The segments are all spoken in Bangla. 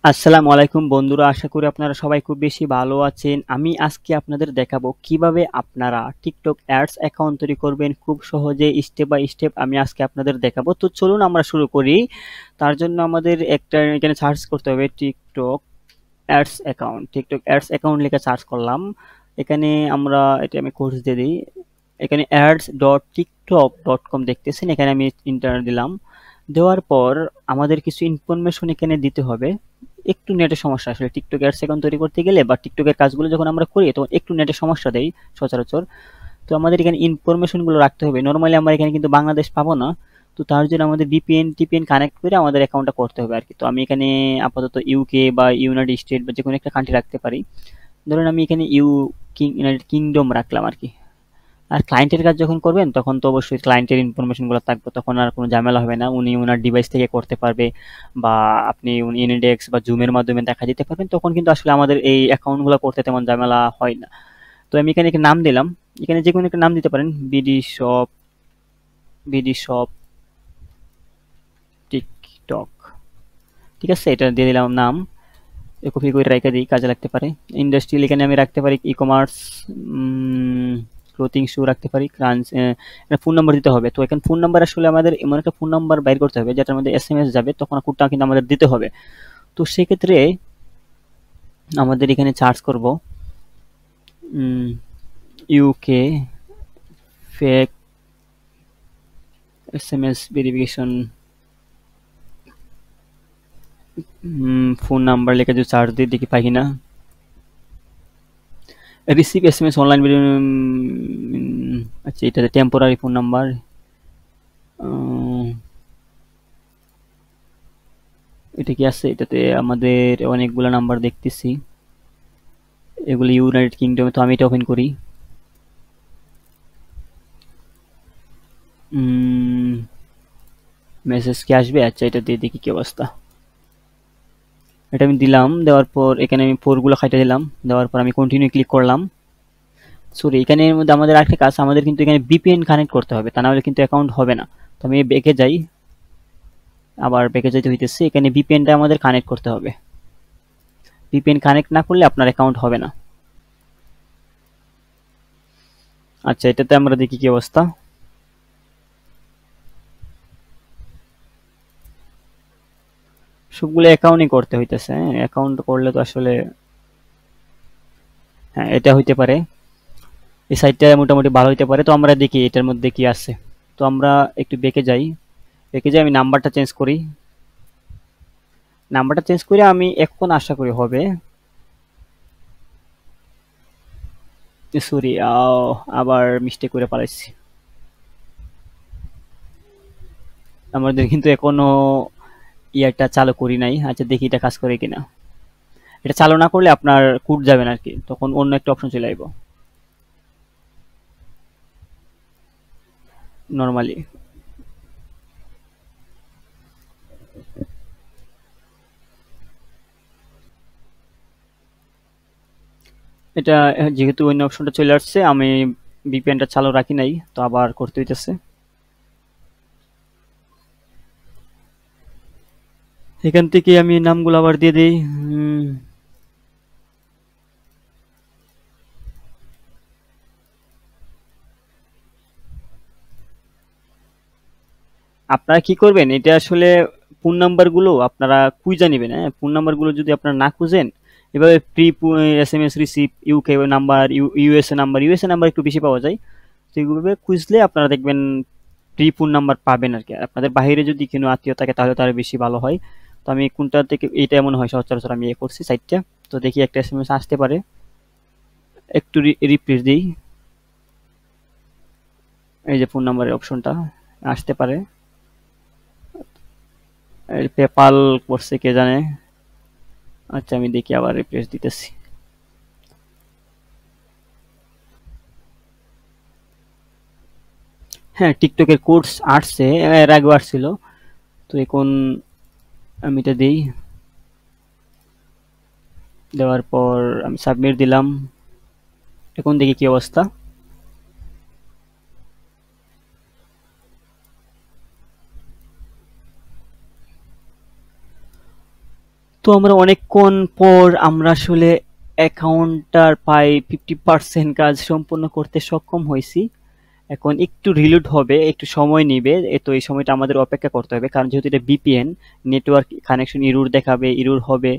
আসসালামু আলাইকুম বন্ধুরা, আশা করি আপনারা সবাই খুব বেশি ভালো আছেন। আমি আজকে আপনাদের দেখাবো কিভাবে আপনারা টিকটক অ্যাডস অ্যাকাউন্ট তৈরি করবেন খুব সহজে, স্টেপ বাই স্টেপ আমি আজকে আপনাদের দেখাবো। তো চলুন আমরা শুরু করি। তার জন্য আমাদের একটা এখানে সার্চ করতে হবে TikTok ads account. TikTok ads account লিখে সার্চ করলাম। এখানে আমরা এটা আমি কোর্স দিয়ে দিই। এখানে ads.tiktok.com দেখতেছেন, এখানে আমি ইন্টার দিলাম। দেওয়ার পর আমাদের কিছু ইনফরমেশন এখানে দিতে হবে। একটু নেটের সমস্যা, আসলে টিকটক অ্যাডস অ্যাকাউন্ট তৈরি করতে গেলে বা টিকটকের কাজগুলো যখন আমরা করি তখন একটু নেটের সমস্যা দেয় সচরাচর। তো আমাদের এখানে ইনফরমেশনগুলো রাখতে হবে। নর্মালি আমরা এখানে কিন্তু বাংলাদেশ পাবো না। তো তার জন্য আমাদের ভিপিএন টিপিএন কানেক্ট করে আমাদের অ্যাকাউন্টটা করতে হবে আর কি। তো আমি এখানে আপাতত ইউকে বা ইউনাইটেড স্টেট বা যে কোনো একটা কান্ট্রি রাখতে পারি। ধরুন আমি এখানে ইউনাইটেড কিংডম রাখলাম আর কি। আর ক্লায়েন্টের কাজ যখন করবেন তখন তো অবশ্যই ক্লায়েন্টের ইনফরমেশনগুলো থাকবে, তখন আর কোনো ঝামেলা হবে না, উনি ওনার ডিভাইস থেকে করতে পারবে বা আপনি ইনডেক্স বা জুমের মাধ্যমে দেখা দিতে পারবেন, তখন কিন্তু আসলে আমাদের এই অ্যাকাউন্টগুলো করতে তেমন ঝামেলা হয় না। তো আমি এখানে একটা নাম দিলাম। এখানে যে কোনো একটা নাম দিতে পারেন, বিডি শপ টিকটক। ঠিক আছে, এটা দিয়ে দিলাম নাম। কপি করে রেখে দিই, কাজে লাগতে পারে। ইন্ডাস্ট্রিয়াল এখানে আমি রাখতে পারি ই কমার্স, ক্লোথিং শু রাখতে পারি। ফোন নাম্বার দিতে হবে। তো এখানে ফোন নাম্বার আসলে আমাদের এমন একটা ফোন নাম্বার বাইর করতে হবে যেটার মধ্যে এসএমএস যাবে, তখন কোডটা কিন্তু আমাদের দিতে হবে। তো সেক্ষেত্রে আমাদের এখানে চার্জ করব UK fake SMS verification phone number লিখে যদি চার্জ দিয়ে দেখি পাই কিনা। রিসিভ এসএমএস অনলাইন, আচ্ছা এটা টেম্পোরারি ফোন নাম্বার। এটা কি আছে? এটাতে আমাদের অনেকগুলো নাম্বার দেখতেছি, এগুলো ইউনাইটেড কিংডমে। তো আমি এটা ওপেন করি। মেসেজ কি আসবে? আচ্ছা এটা দিয়ে দেখি কি অবস্থা। এটা আমি দিলাম, দেওয়ার পর এখানে আমি ফোরগুলো খাইতে দিলাম। দেওয়ার পর আমি কন্টিনিউ ক্লিক করলাম। সরি, এখানে এর মধ্যে আমাদের আরেকটা কাজ, আমাদের কিন্তু এখানে ভিপিএন কানেক্ট করতে হবে, তা না হলে কিন্তু অ্যাকাউন্ট হবে না। তো আমি ব্যাকে যাই, আবার ব্যাকে যাইতে হইতেছে। এখানে ভিপিএনটা আমাদের কানেক্ট করতে হবে। ভিপিএন কানেক্ট না করলে আপনার অ্যাকাউন্ট হবে না। আচ্ছা এটাতে আমরা দেখি কি অবস্থা। সবগুলো অ্যাকাউন্টই করতে হইতেছে। হ্যাঁ, অ্যাকাউন্ট করলে তো আসলে হ্যাঁ এটা হইতে পারে। এই সাইটটা মোটামুটি ভালো হইতে পারে। তো আমরা দেখি এটার মধ্যে কি আছে। তো আমরা একটু বেঁকে যাই। বেঁকে যাই, আমি নাম্বারটা চেঞ্জ করি। নাম্বারটা চেঞ্জ করে আমি এখন আশা করি হবে। সরি, আবার মিস্টেক করে পালাইছি। আমাদের কিন্তু এখনো ইয়ারটা চালু করি নাই। আচ্ছা দেখি এটা কাজ করে কিনা। এটা চালু না করলে আপনার কোড যাবে না আর কি, তখন অন্য একটা অপশন চলে আসবো নর্মালি। এটা যেহেতু অন্য অপশনটা চলে আসছে, আমি ভিপিএনটা চালু রাখি নাই, তো আবার করতে হইতেছে। এখান থেকে আমি নামগুলো আবার দিয়ে দিই। আপনারা কি করবেন, এটা আসলে ফোন নাম্বার গুলো আপনারা খুঁজে নেবেন। হ্যাঁ, ফোন নাম্বার গুলো যদি আপনারা না খুঁজেন, এভাবে pre SMS receive UK number, USA number একটু বেশি পাওয়া যায়। তো এইভাবে খুঁজলে আপনারা দেখবেন প্রি ফোন নাম্বার পাবেন আর কি। আর আপনাদের বাইরে যদি কোনো আত্মীয় থাকে তাহলে তার বেশি ভালো হয়। তো আমি কোনটা থেকে এইটা এমন হয় সচরাচর আমি ইয়ে করছি সাইটটা। তো দেখি একটা এসএমএস আসতে পারে, একটু রিপ্লেস দিই। এই যে ফোন নাম্বারের অপশনটা আসতে পারে। পেপাল করছে কে জানে। আচ্ছা আমি দেখি, আবার রিপ্লেস দিতেছি। হ্যাঁ, টিকটকের কোর্স আসছে, এর আগেও আসছিল। তো এখন আমি এটা দিই। দেওয়ার পর আমি সাবমিট দিলাম। এখন দেখি কি অবস্থা। তো আমরা অনেকক্ষণ পর আমরা আসলে অ্যাকাউন্টটার প্রায় 50% কাজ সম্পূর্ণ করতে সক্ষম হয়েছি। এখন একটু রিলোড হবে, একটু সময় নিবে। তো এই সময়টা আমাদের অপেক্ষা করতে হবে, কারণ যেহেতু এটা বিপিএন, নেটওয়ার্ক কানেকশন ইরর দেখাবে, ইরর হবে,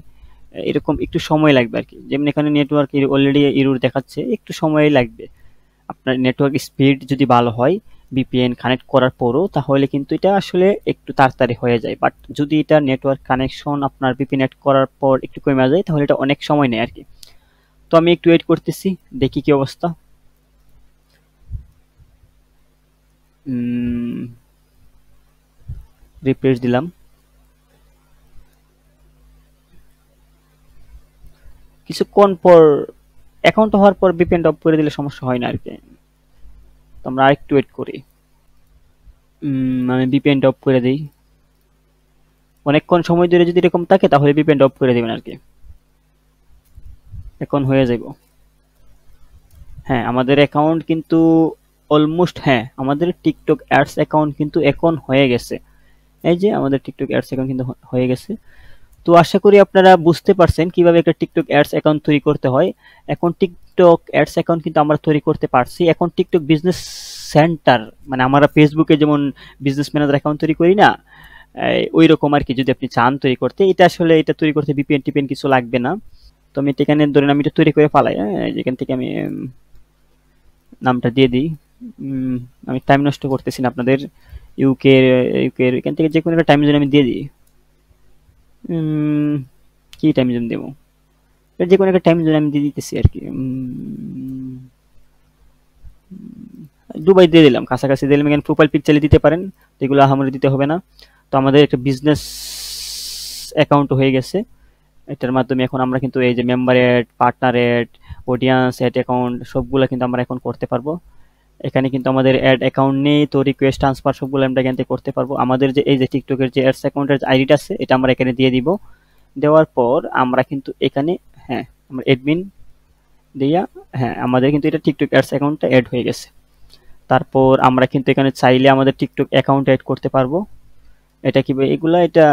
এরকম একটু সময় লাগবে আর কি। যেমন এখানে নেটওয়ার্ক অলরেডি ইরর দেখাচ্ছে, একটু সময় লাগবে। আপনার নেটওয়ার্ক স্পিড যদি ভালো হয় বিপিএন কানেক্ট করার পরও, তাহলে কিন্তু এটা আসলে একটু তাড়াতাড়ি হয়ে যায়। বাট যদি এটা নেটওয়ার্ক কানেকশন আপনার বিপিএন অ্যাড করার পর একটু কমে যায়, তাহলে এটা অনেক সময় নেয় আর কি। তো আমি একটু ওয়েট করতেছি, দেখি কি অবস্থা। রিফ্রেশ দিলাম, কিছুক্ষণ পর অ্যাকাউন্ট হওয়ার পর বিপিএন অফ করে দিলে সমস্যা হয় না আর কি। তো আমরা আরেকটু ওয়েট করি। আমি বিপিএন অফ করে দিই। অনেকক্ষণ সময় ধরে যদি এরকম থাকে, তাহলে বিপিএন অফ করে দিবেন আর কি। এখন হয়ে যাব। হ্যাঁ, আমাদের অ্যাকাউন্ট কিন্তু অলমোস্ট, হ্যাঁ আমাদের টিকটক অ্যাডস অ্যাকাউন্ট কিন্তু এখন হয়ে গেছে। এই যে আমাদের টিকটক অ্যাডস অ্যাকাউন্ট কিন্তু হয়ে গেছে। তো আশা করি আপনারা বুঝতে পারছেন কিভাবে একটা টিকটক অ্যাডস অ্যাকাউন্ট তৈরি করতে হয়। এখন টিকটক অ্যাডস অ্যাকাউন্ট কিন্তু আমরা তৈরি করতে পারছি। এখন টিকটক বিজনেস সেন্টার, মানে আমরা ফেসবুকে যেমন বিজনেস ম্যানেজার অ্যাকাউন্ট তৈরি করি না, ওই রকম আর কি। যদি আপনি চান তৈরি করতে, এটা আসলে এটা তৈরি করতে বিপিএন টিপিএন কিছু লাগবে না। তো আমি এখানে ধরেন আমি এটা তৈরি করে পালাই, হ্যাঁ যেখান থেকে আমি নামটা দিয়ে দিই। আমি টাইম নষ্ট করতেছি না আপনাদের। ইউকে ইউকে এখান থেকে যে কোনো একটা টাইম জোন আমি দিয়ে দিই। কি টাইম জোন দেবো, যে কোনো একটা টাইম জোন আমি দিয়ে দিতেছি আর কি। দুবাই দিয়ে দিলাম, কাছাকাছি দিলাম। এখানে প্রোফাইল পিকচারে দিতে পারেন, এগুলো আহামরি দিতে হবে না। তো আমাদের একটা বিজনেস অ্যাকাউন্ট হয়ে গেছে। এটার মাধ্যমে এখন আমরা কিন্তু এই যে member add, partner add, audience add account সবগুলো কিন্তু আমরা এখন করতে পারবো। এখানে কিন্তু আমাদের অ্যাড অ্যাকাউন্ট নেই, তো রিকোয়েস্ট ট্রান্সফার সবগুলো আমরা এখান থেকে করতে পারবো। আমাদের যে এই যে টিকটকের যে অ্যাডস অ্যাকাউন্টের আইডিটা আছে, এটা আমরা এখানে দিয়ে দিব। দেওয়ার পর আমরা কিন্তু এখানে, হ্যাঁ আমরা অ্যাডমিন দিয়া, হ্যাঁ আমাদের কিন্তু এটা টিকটক অ্যাডস অ্যাকাউন্টটা অ্যাড হয়ে গেছে। তারপর আমরা কিন্তু এখানে চাইলে আমাদের টিকটক অ্যাকাউন্ট অ্যাড করতে পারবো। এটা কি এগুলা, এটা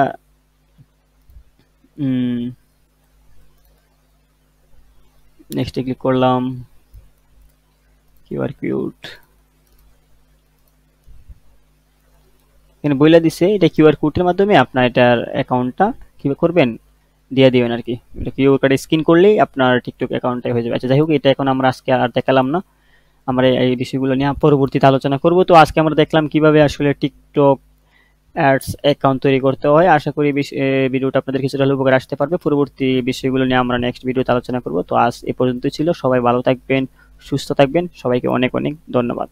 নেক্সটে ক্লিক করলাম। কিউআর কিউট এখানে বইলা দিছে, এটা কিউআর কোডের মাধ্যমে আপনার এটার অ্যাকাউন্টটা কিভাবে করবেন দিয়ে দিবেন আর কি। এটা কিউআর কোড স্ক্যান করলেই আপনার টিকটক অ্যাকাউন্টটাই হয়ে যাবে। আচ্ছা যাই হোক, এটা এখন আমরা আজকে আর দেখালাম না, আমরা এই বিষয়গুলো নিয়ে পরবর্তীতে আলোচনা করব। তো আজকে আমরা দেখলাম কিভাবে আসলে টিকটক অ্যাডস অ্যাকাউন্ট তৈরি করতে হয়। আশা করি ভিডিওটা আপনাদের কিছুটা হলেও উপকার আসতে পারবে। পরবর্তী বিষয়গুলো নিয়ে আমরা নেক্সট ভিডিওতে আলোচনা করব। তো আজ এ পর্যন্তই ছিল। সবাই ভালো থাকবেন, সুস্থ থাকবেন। সবাইকে অনেক অনেক ধন্যবাদ।